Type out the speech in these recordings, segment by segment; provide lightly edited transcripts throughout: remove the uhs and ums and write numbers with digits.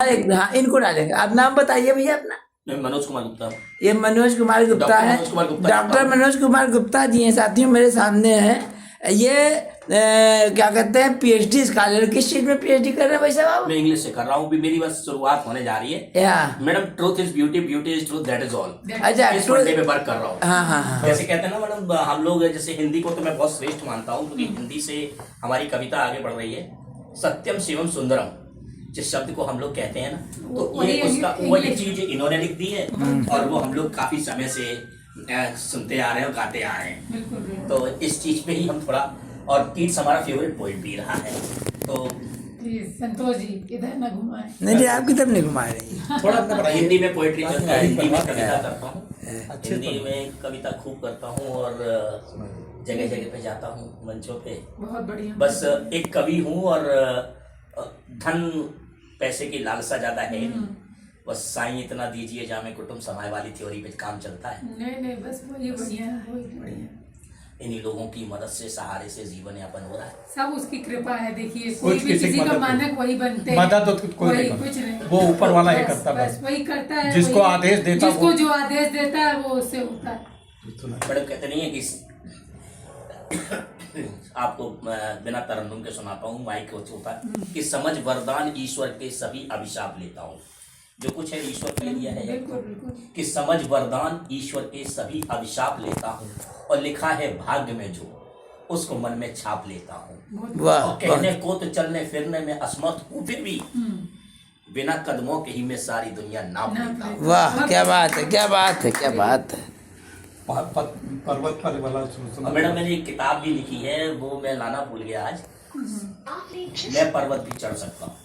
हाँ, इनको डालेंगे। आप नाम बताइए भैया अपना। मैं मनोज कुमार गुप्ता। ये मनोज कुमार गुप्ता है, डॉक्टर मनोज कुमार गुप्ता जी हैं साथियों, मेरे सामने हैं। ये क्या कहते हैं, पीएचडी स्कॉलर। किस चीज में पीएचडी कर रहे हैं भाई साहब? मैं इंग्लिश से कर रहा हूँ, मेरी बस शुरुआत होने जा रही है। Madam, truth is beauty, beauty is truth, that is all. अच्छा, इस फंडे पे वर्क कर रहा हूँ। हाँ। जैसे कहते हैं ना मैडम, हम लोग जैसे हिंदी को तो मैं बहुत श्रेष्ठ मानता हूँ, क्योंकि हिंदी से हमारी कविता आगे बढ़ रही है। सत्यम शिवम सुंदरम जिस शब्द को हम लोग कहते हैं ना, तो ये उसका वही चीज इन्होंने लिख दी है, और वो हम लोग काफी समय से सुनते आ रहे हैं और गाते आ रहे हैं। तो इस चीज पे ही हम थोड़ा, और कीट्स हमारा फेवरेट पोइट भी रहा है। तो संतोष जी इधर न घुमाए। नहीं, आप की तरफ नहीं घुमा रही। थोड़ा हिंदी में पोइट्री चलता है, हिंदी में कविता करता हूँ, हिंदी में कविता खूब करता हूँ, और जगह जगह पे जाता हूँ मंचों पे। बहुत बढ़िया। बस एक कवि हूँ, और धन पैसे की लालसा ज्यादा है, बस साईं इतना दीजिए जामे कुटुंब समाए वाली थ्योरी पे काम चलता है। नहीं, बस वही बढ़िया, वही बढ़िया। इन्हीं लोगों की मदद से, सहारे से जीवन यापन हो रहा है। सब उसकी कृपा है। देखिए, कोई भी किसी का मानक वही बनते हैं। मदद तो कोई कुछ नहीं, वो ऊपर वाला ही करता है। बस वही करता है, जिसको आदेश देता, जिसको जो आदेश देता है वो उससे होता है। मैडम, कहते नहीं है कि आपको बिना तरन्नुम के सुनाता हूँ, माइक होता है कि समझ वरदान ईश्वर के सभी अभिशाप लेता हूँ। जो कुछ है ईश्वर के लिए है, कि समझ वरदान ईश्वर के सभी अभिशाप लेता हूँ, और लिखा है भाग्य में जो उसको मन में छाप लेता हूँ। कहने को तो चलने फिरने में असमर्थ हूँ, फिर भी बिना कदमों के ही मैं सारी दुनिया नाप लेता हूँ। वाह, क्या बात है, क्या बात है, क्या बात है। पर्वत पर वाला मैडम, मैंने एक किताब भी लिखी है, वो मैं लाना भूल गया आज। मैं पर्वत भी चढ़ सकता हूँ।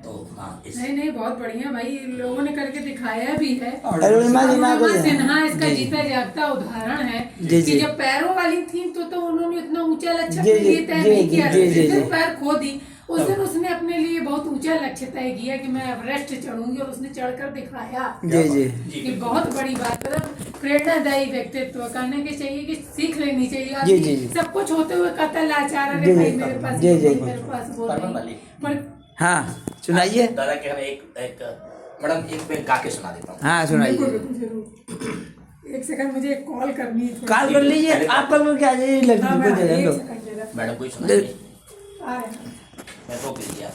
तो हाँ, नहीं, बहुत बढ़िया भाई, लोगों ने करके दिखाया भी है। अरुणिमा सिन्हा इसका जीता जागता उदाहरण है कि जब पैरों वाली थी तो उन्होंने इतना ऊंचा लक्ष्य अपने लिए तय नहीं किया। जिस दिन पैर खो दी उस दिन उसने अपने लिए बहुत ऊंचा लक्ष्य तय किया कि मैं एवरेस्ट चढ़ूंगी, और उसने चढ़कर दिखाया। कि बहुत बड़ी बात, मतलब प्रेरणादायी व्यक्तित्व। कहने के चाहिए कि सीख लेनी चाहिए। सब कुछ होते हुए कहता लाचार, अरे भाई मेरे पास बोल रही, पर हाँ सुनाइए दादा के। एक मैडम, एक मैं गा के सुना देता हूँ। हाँ सुनाइए। एक सेकंड, मुझे एक कॉल करनी है। कॉल कर लीजिए आप, कल को क्या मैडम कोई सुनाइए। मैं रोक लीजिए आप।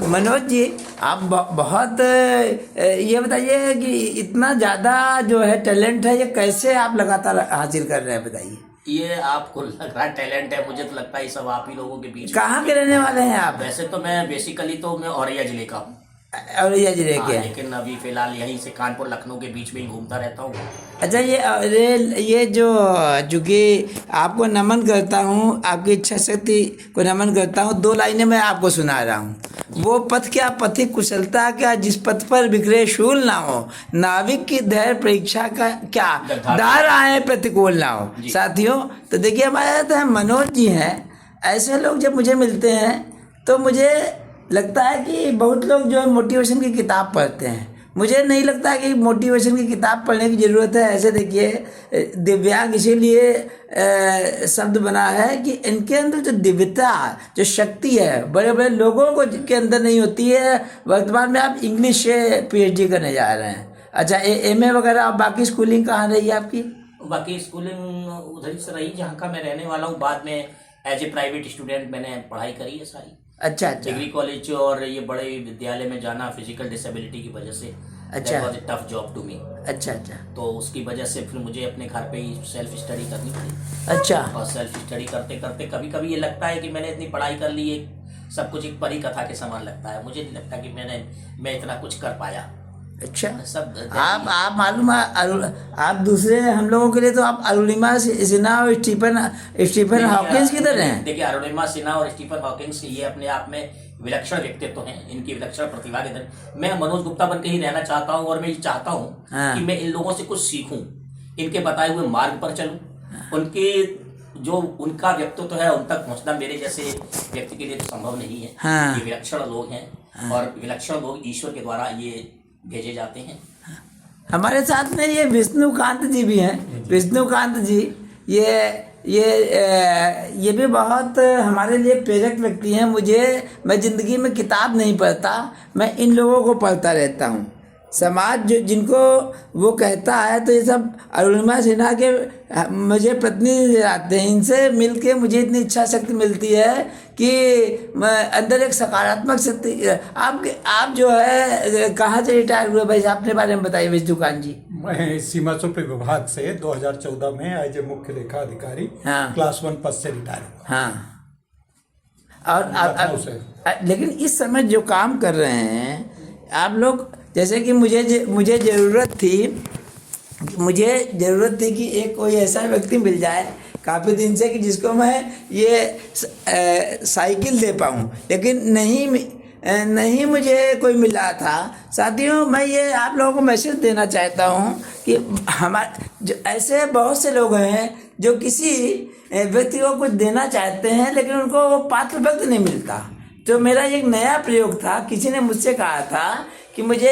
मनोज जी, आप बहुत ये बताइए कि इतना ज़्यादा जो है टैलेंट है, ये कैसे आप लगातार हासिल कर रहे हैं, बताइए। ये आपको लग रहा है टैलेंट है, मुझे तो लगता है ये सब आप ही लोगों के बीच। कहाँ के रहने वाले हैं आप? वैसे तो मैं बेसिकली तो मैं औरैया जिले का हूँ, औरैया जिले के, लेकिन अभी फिलहाल यहीं से कानपुर लखनऊ के बीच में ही घूमता रहता हूँ। अच्छा, ये जो चूँकि आपको नमन करता हूँ, आपकी इच्छा शक्ति को नमन करता हूँ, 2 लाइनें मैं आपको सुना रहा हूँ। वो पथ क्या पथिक कुशलता क्या, जिस पथ पर बिखरे शूल ना हो, नाविक की धैर्य परीक्षा का क्या, दार आए प्रतिकूल ना हो। साथियों, तो देखिए हमारे साथ मनोज जी हैं। ऐसे लोग जब मुझे मिलते हैं तो मुझे लगता है कि बहुत लोग जो है मोटिवेशन की किताब पढ़ते हैं। मुझे नहीं लगता कि मोटिवेशन की किताब पढ़ने की ज़रूरत है। ऐसे देखिए, दिव्यांग इसीलिए शब्द बना है कि इनके अंदर जो दिव्यता, जो शक्ति है, बड़े बड़े लोगों को के अंदर नहीं होती है। वर्तमान में आप इंग्लिश से पीएचडी करने जा रहे हैं। अच्छा, एमए वगैरह, आप बाकी स्कूलिंग कहाँ रही है आपकी? बाकी स्कूलिंग उधर से रही जहाँ का मैं रहने वाला हूँ। बाद में एज ए प्राइवेट स्टूडेंट मैंने पढ़ाई करी है सारी। अच्छा, डिग्री कॉलेज और ये बड़े विद्यालय में जाना फिजिकल डिसेबिलिटी की वजह से, अच्छा, was a tough job to me. अच्छा, तो उसकी वजह से फिर मुझे अपने घर पे ही सेल्फ स्टडी करनी पड़ी। अच्छा, और सेल्फ स्टडी करते करते कभी कभी ये लगता है कि मैंने इतनी पढ़ाई कर ली है, सब कुछ एक परी कथा के समान लगता है। मुझे नहीं लगता कि मैं इतना कुछ कर पाया। अच्छा, सब आप मालूम है, आप दूसरे हम लोगों के लिए तो आप अरुणिमा सिन्हा और स्टीफन हॉकिंस की तरह हैं। देखिए, अरुणिमा सिन्हा और स्टीफन हॉकिंस ये अपने आप में विलक्षण व्यक्तित्व हैं। इनकी विलक्षण प्रतिभा के तरह मैं मनोज गुप्ता बन के ही रहना चाहता हूँ, और मैं ये चाहता हूँ कि मैं इन लोगों से कुछ सीखूं, इनके बताए हुए मार्ग पर चलूं। उनके जो उनका व्यक्तित्व है उन तक पहुंचना मेरे जैसे व्यक्ति के लिए तो संभव नहीं है। ये विलक्षण लोग हैं, और विलक्षण लोग ईश्वर के द्वारा ये भेजे जाते हैं। हमारे साथ में ये विष्णुकांत जी भी हैं। विष्णुकांत जी ये ये भी बहुत हमारे लिए प्रेरक व्यक्ति हैं। मैं ज़िंदगी में किताब नहीं पढ़ता, मैं इन लोगों को पढ़ता रहता हूँ। समाज जिनको वो कहता है, तो ये सब अरुणिमा सिन्हा के मुझे प्रतिनिधि आते हैं। इनसे मिलके मुझे इतनी इच्छा शक्ति मिलती है कि अंदर एक सकारात्मक शक्ति। आप जो है कहाँ से रिटायर हुए भाई, अपने बारे में बताइए विष्णु कांत जी। मैं सीमा शुल्क विभाग से 2014 में एज ए मुख्य लेखा अधिकारी क्लास 1 पद से रिटायर हुआ। हाँ, और लेकिन इस समय जो काम कर रहे हैं आप लोग, जैसे कि मुझे ज़रूरत थी कि एक कोई ऐसा व्यक्ति मिल जाए काफ़ी दिन से कि जिसको मैं ये साइकिल दे पाऊँ, लेकिन नहीं मुझे कोई मिला था। साथियों, मैं ये आप लोगों को मैसेज देना चाहता हूँ कि हमारे ऐसे बहुत से लोग हैं जो किसी व्यक्ति को कुछ देना चाहते हैं, लेकिन उनको वो पात्र व्यक्ति नहीं मिलता। तो मेरा एक नया प्रयोग था, किसी ने मुझसे कहा था कि मुझे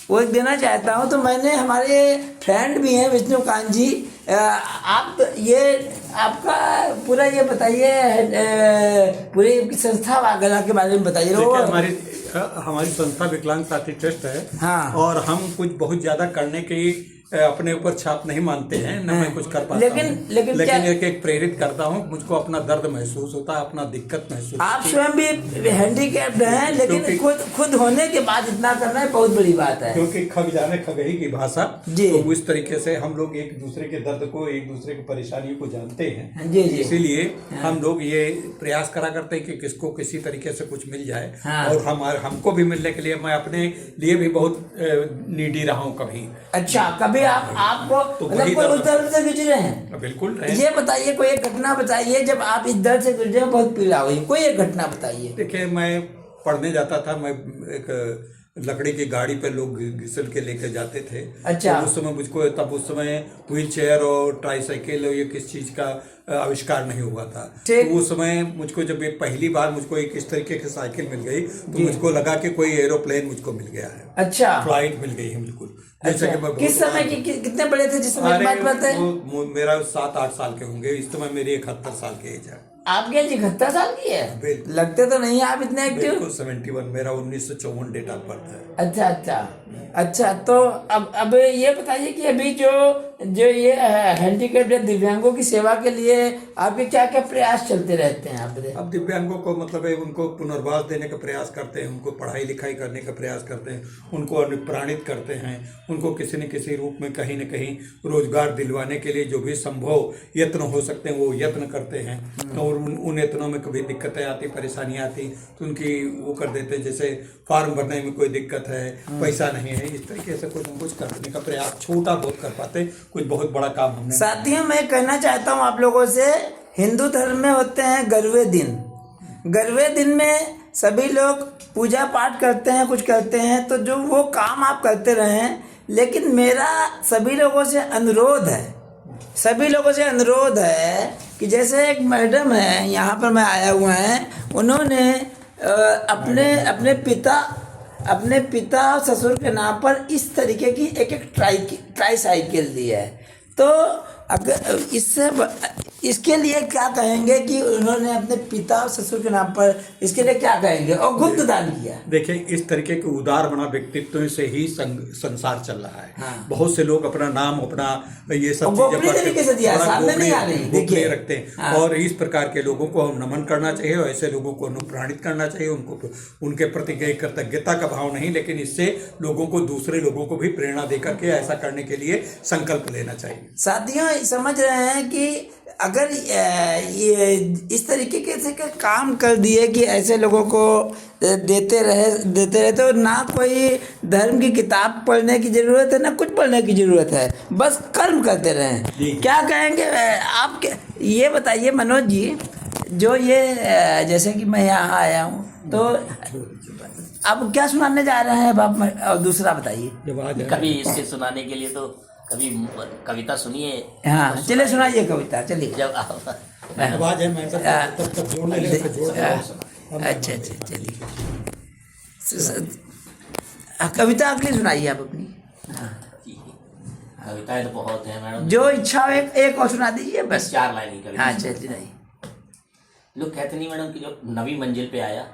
वो एक देना चाहता हूँ। तो मैंने, हमारे फ्रेंड भी हैं विष्णुकांत जी, आप ये आपका पूरा ये बताइए, पूरी संस्था वगैरह के बारे में बताइए। हमारी संस्था विकलांग साथी ट्रस्ट है। हाँ। और हम कुछ बहुत ज्यादा करने की अपने ऊपर छाप नहीं मानते हैं, न मैं कुछ कर पाता हूँ, लेकिन एक प्रेरित करता हूँ। मुझको अपना दर्द महसूस होता है, अपना दिक्कत महसूस। आप स्वयं भी हैंडीकैप्ड हैं, लेकिन खुद होने के बाद इतना करना है बहुत बड़ी बात है। क्योंकि खग जाने खगही की भाषा, तो उस तरीके से हम लोग एक दूसरे के दर्द को, एक दूसरे की परेशानियों को जानते हैं। इसीलिए हम लोग ये प्रयास करा करते हैं कि किसको किसी तरीके से कुछ मिल जाए। और हमको भी मिलने के लिए मैं अपने लिए भी बहुत नीडी रहा हूँ कभी। अच्छा, कभी आपको तो मतलब कोई उस दर्द से गुजरे हैं? बिल्कुल। ये बताइए, कोई एक घटना बताइए जब आप इस दर्द से गुजरे, बहुत पीड़ा हुई, कोई एक घटना बताइए। देखिए, मैं पढ़ने जाता था, मैं एक लकड़ी की गाड़ी पे लोग घिसल के लेके जाते थे। अच्छा। तो उस समय मुझको, तब उस समय व्हील चेयर और ट्राईसाइकिल और ये किस चीज का आविष्कार नहीं हुआ था। तो उस समय मुझको जब ये पहली बार मुझको एक इस तरीके की साइकिल मिल गई, तो मुझको लगा कि कोई एरोप्लेन मुझको मिल गया है। अच्छा, फ्लाइट मिल गई है बिल्कुल। अच्छा। किस समय कितने बड़े थे जिस समय की बात बताते हैं? मेरा 7-8 साल के होंगे। इस समय मेरी 71 साल की एज है। आपकी एज 71 साल की है? लगते तो नहीं है आप इतने एक्टिव। बिल्कुल 71, मेरा 1954 डेट ऑफ बर्थ है। अच्छा। तो अब ये बताइए कि अभी जो ये हैंडीकैप्ड दिव्यांगों की सेवा के लिए आपके क्या क्या प्रयास चलते रहते हैं? आप बताइए। अब दिव्यांगों को मतलब है, उनको पुनर्वास देने का प्रयास करते हैं, उनको पढ़ाई लिखाई करने का प्रयास करते हैं, उनको अनुप्राणित करते हैं, उनको किसी न किसी रूप में कहीं न कहीं रोजगार दिलवाने के लिए जो भी संभव यत्न हो सकते हैं वो यत्न करते हैं। और उन यत्नों में कभी दिक्कतें आती, परेशानियां आती, तो उनकी वो कर देते हैं। जैसे फॉर्म भरने में कोई दिक्कत है, पैसा नहीं है, इस तरीके से कुछ न कुछ करने का प्रयास छोटा बहुत कर पाते, कुछ बहुत बड़ा काम हमने। साथियों, मैं कहना चाहता हूँ आप लोगों से, हिंदू धर्म में होते हैं गरवे दिन। गरवे दिन में सभी लोग पूजा पाठ करते हैं, कुछ करते हैं, तो जो वो काम आप करते रहें। लेकिन मेरा सभी लोगों से अनुरोध है कि जैसे एक मैडम है, यहाँ पर मैं आया हुआ है, उन्होंने अपने पिता और ससुर के नाम पर इस तरीके की एक ट्राईसाइकिल दी है। तो अगर इसके लिए क्या कहेंगे कि उन्होंने अपने पिता और ससुर के नाम पर, इसके लिए क्या कहेंगे? और गुप्त दान किया। देखिए, इस तरीके के उदार बना व्यक्तित्व से ही संसार चल रहा है। हाँ। बहुत से लोग अपना नाम, अपना ये सब गोपनीय तरीके से दिया, सामने नहीं आ रही, देखिए रखते हैं। हाँ। और इस प्रकार के लोगों को हम नमन करना चाहिए, और ऐसे लोगों को अनुप्राणित करना चाहिए। उनको, उनके प्रति कृतज्ञता का भाव नहीं, लेकिन इससे लोगों को, दूसरे लोगों को भी प्रेरणा देकर के ऐसा करने के लिए संकल्प लेना चाहिए। साथियों, समझ रहे हैं कि अगर ये इस तरीके से काम कर दिए कि ऐसे लोगों को देते रहे, तो ना कोई धर्म की किताब पढ़ने की ज़रूरत है, ना कुछ पढ़ने की ज़रूरत है, बस कर्म करते रहें। क्या कहेंगे आप? ये बताइए मनोज जी, जो ये जैसे कि मैं यहाँ आया हूँ, तो अब क्या सुनाने जा रहे हैं आप? और दूसरा बताइए। कभी इसके सुनाने के लिए तो कभी कविता सुनिए। हाँ, चलिए सुनाइए कविता, चलिए। जब आवाज है, मैं तब जोड़ने लगे तो जोड़। अच्छा, चलिए कविता अगली सुनाइए आप अपनी। हाँ, कविताएं तो बहुत हैं मैडम। जो इच्छा हो एक और सुना दीजिए बस। 4 लाइन की कविता। हाँ चलिए नहीं। लोग कहते नहीं मैडम कि जब नवी मंजिल पे आया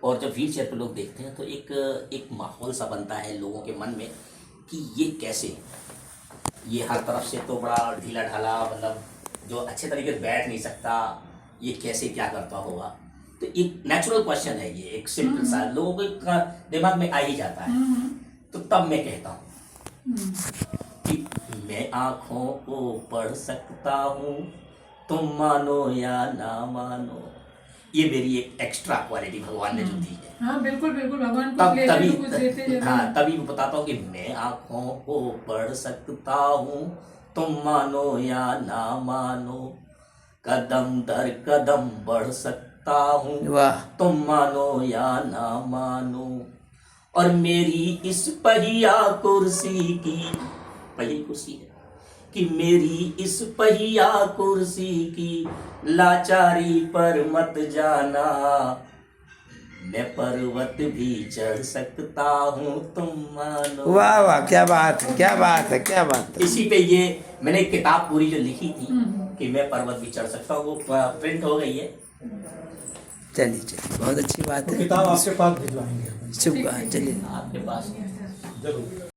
और जब व्हील चेयर पे लोग देखते हैं तो एक माहौल सा बनता है लोगों के मन में कि ये कैसे, ये हर तरफ से तो बड़ा ढीला ढाला, मतलब जो अच्छे तरीके से बैठ नहीं सकता, ये कैसे क्या करता होगा। तो एक नेचुरल क्वेश्चन है ये, एक सिंपल सा लोगों के दिमाग में आ ही जाता है। तो तब मैं कहता हूँ कि मैं आंखों को पढ़ सकता हूँ, तुम मानो या ना मानो। ये मेरी एक एक्स्ट्रा क्वालिटी भगवान ने जो दी है। हाँ बिल्कुल बिल्कुल, भगवान को तब प्लेजर तो कुछ देते तभी जरूर। हाँ तभी मैं बताता हूँ कि मैं आंखों को पढ़ सकता हूँ, तुम मानो या ना मानो। कदम दर कदम बढ़ सकता हूँ, वाह। तुम मानो या ना मानो। और मेरी इस पहिया कुर्सी की, पहिया कुर्सी है कि मेरी इस पहिया कुर्सी की लाचारी पर मत जाना। मैं पर्वत भी चढ़ सकता हूँ, तुम मानो। वाह वाह, क्या बात है, क्या बात है, क्या बात है। इसी पे ये मैंने एक किताब पूरी जो लिखी थी कि मैं पर्वत भी चढ़ सकता हूँ, वो प्रिंट हो गई है। चलिए चलिए, बहुत अच्छी बात वो है। किताब आपके पास भिजवाएंगे। शुभ, चलिए। आपके पास जरूर।